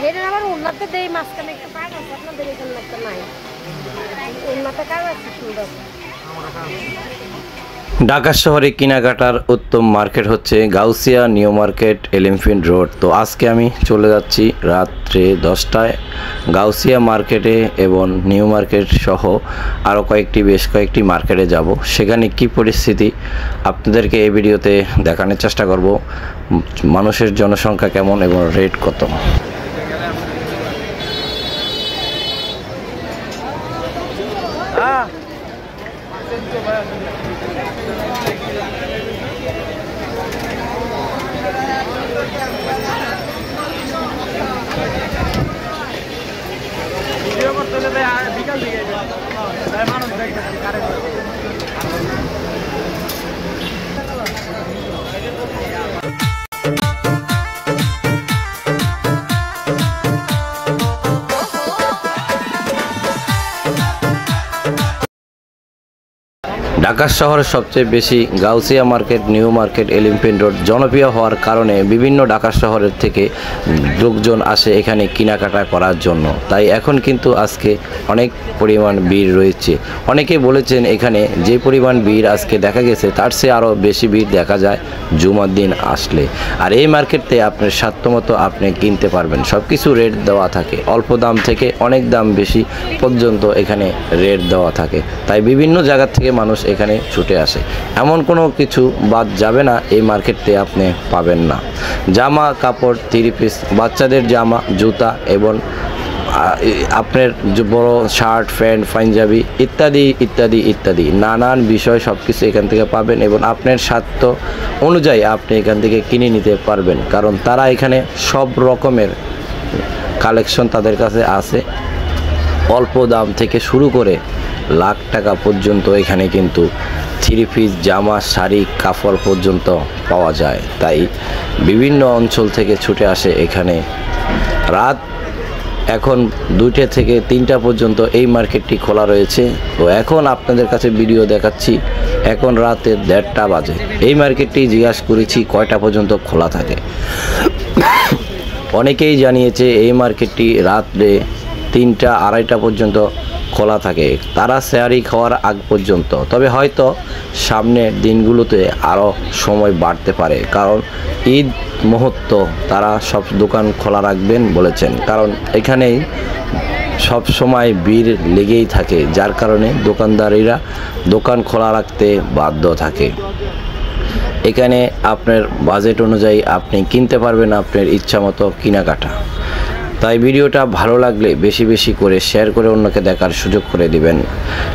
এটার আবার উন্নতে দেই মাঝখানে একটা পাট আছে আপনাদের এখানে একটা নাই উন্নতে কাজ আছে সুন্দর। ঢাকা শহরে কেনাকাটার উত্তম মার্কেট হচ্ছে Gausia new market elephant road. তো আজকে আমি চলে যাচ্ছি রাত্রে 10টায় গাউসিয়া মার্কেটে এবং নিউ মার্কেট সহ আরও বেশ কয়েকটি মার্কেটে যাব। সেখানে কি পরিস্থিতি আপনাদেরকে এই ভিডিওতে দেখানোর চেষ্টা করব, মানুষের জনসংখ্যা কেমন এবং রেট কত। ঢাকা শহরের সবচেয়ে বেশি Gausia market, new market, elephant road জনপ্রিয় হওয়ার কারণে বিভিন্ন ঢাকা শহরের থেকে লোকজন আসে এখানে কেনাকাটা করার জন্য। তাই এখন কিন্তু আজকে অনেক পরিমাণ ভিড় রয়েছে। অনেকে বলেছেন এখানে যে পরিমাণ ভিড় আজকে দেখা গেছে তার চেয়ে আরও বেশি ভিড় দেখা যায় জুমার দিন আসলে। আর এই মার্কেটে আপনার সাধ্যমতো আপনি কিনতে পারবেন, সব কিছু রেট দেওয়া থাকে, অল্প দাম থেকে অনেক দাম বেশি পর্যন্ত এখানে রেট দেওয়া থাকে। তাই বিভিন্ন জায়গা থেকে মানুষ এখানে ছুটে আসে, এমন কোনো কিছু বাদ যাবে না এই মার্কেটে আপনি পাবেন না। জামা কাপড়, 3 পিস, বাচ্চাদের জামা, জুতা এবং আপনার বড় শার্ট, প্যান্ট, পাঞ্জাবি ইত্যাদি ইত্যাদি ইত্যাদি নানান বিষয় সব কিছু এখান থেকে পাবেন এবং আপনার স্বার্থ অনুযায়ী আপনি এখান থেকে কিনে নিতে পারবেন, কারণ তারা এখানে সব রকমের কালেকশন তাদের কাছে আছে। অল্প দাম থেকে শুরু করে লাখ টাকা পর্যন্ত এখানে কিন্তু 3 পিস, জামা, শাড়ি, কাপড় পর্যন্ত পাওয়া যায়। তাই বিভিন্ন অঞ্চল থেকে ছুটে আসে এখানে। রাত এখন 2টা থেকে 3টা পর্যন্ত এই মার্কেটটি খোলা রয়েছে। তো এখন আপনাদের কাছে ভিডিও দেখাচ্ছি, এখন রাতে 1:30 বাজে। এই মার্কেটটি জিজ্ঞাসা করেছি কয়টা পর্যন্ত খোলা থাকে। অনেকেই জানিয়েছে এই মার্কেটটি রাত্রে 3টা 2:30 পর্যন্ত খোলা থাকে, তারা সেহারি খাওয়ার আগ পর্যন্ত। তবে হয়তো সামনের দিনগুলোতে আরও সময় বাড়তে পারে, কারণ ঈদ মুহূর্ত তারা সব দোকান খোলা রাখবেন বলেছেন, কারণ এখানেই সব সময় ভিড় লেগেই থাকে, যার কারণে দোকানদারিরা দোকান খোলা রাখতে বাধ্য থাকে। এখানে আপনার বাজেট অনুযায়ী আপনি কিনতে পারবেন আপনার ইচ্ছা মতো কেনাকাটা। তাই ভিডিওটা ভালো লাগলে বেশি বেশি করে শেয়ার করে অন্যকে দেখার সুযোগ করে দিবেন।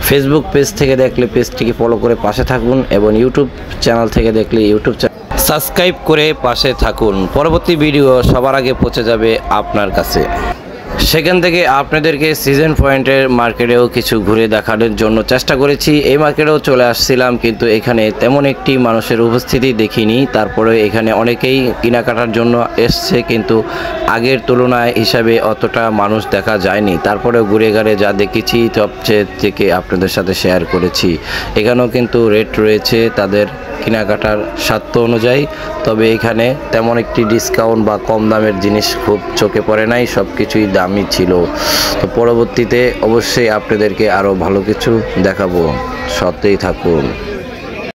ফেসবুক পেজ থেকে দেখলে পেজটিকে ফলো করে পাশে থাকুন এবং ইউটিউব চ্যানেল থেকে দেখলে ইউটিউব চ্যানেল সাবস্ক্রাইব করে পাশে থাকুন। পরবর্তী ভিডিও সবার আগে পৌঁছে যাবে আপনার কাছে। সেখান থেকে আপনাদেরকে সিজন পয়েন্টের মার্কেটেও কিছু ঘুরে দেখানোর জন্য চেষ্টা করেছি। এই মার্কেটেও চলে আসছিলাম, কিন্তু এখানে তেমন একটি মানুষের উপস্থিতি দেখিনি। তারপরে এখানে অনেকেই কেনাকাটার জন্য এসছে, কিন্তু আগের তুলনায় হিসাবে অতটা মানুষ দেখা যায়নি। তারপরে ঘুরে ঘাড়ে যা দেখেছি সবচেয়ে থেকে আপনাদের সাথে শেয়ার করেছি। এখানেও কিন্তু রেট রয়েছে তাদের কেনাকাটার স্বার্থ অনুযায়ী, তবে এখানে তেমন একটি ডিসকাউন্ট বা কম দামের জিনিস খুব চোখে পড়ে নাই, সব কিছুই দামি ছিল। তো পরবর্তীতে অবশ্যই আপনাদেরকে আরও ভালো কিছু দেখাবো, সাথেই থাকুন।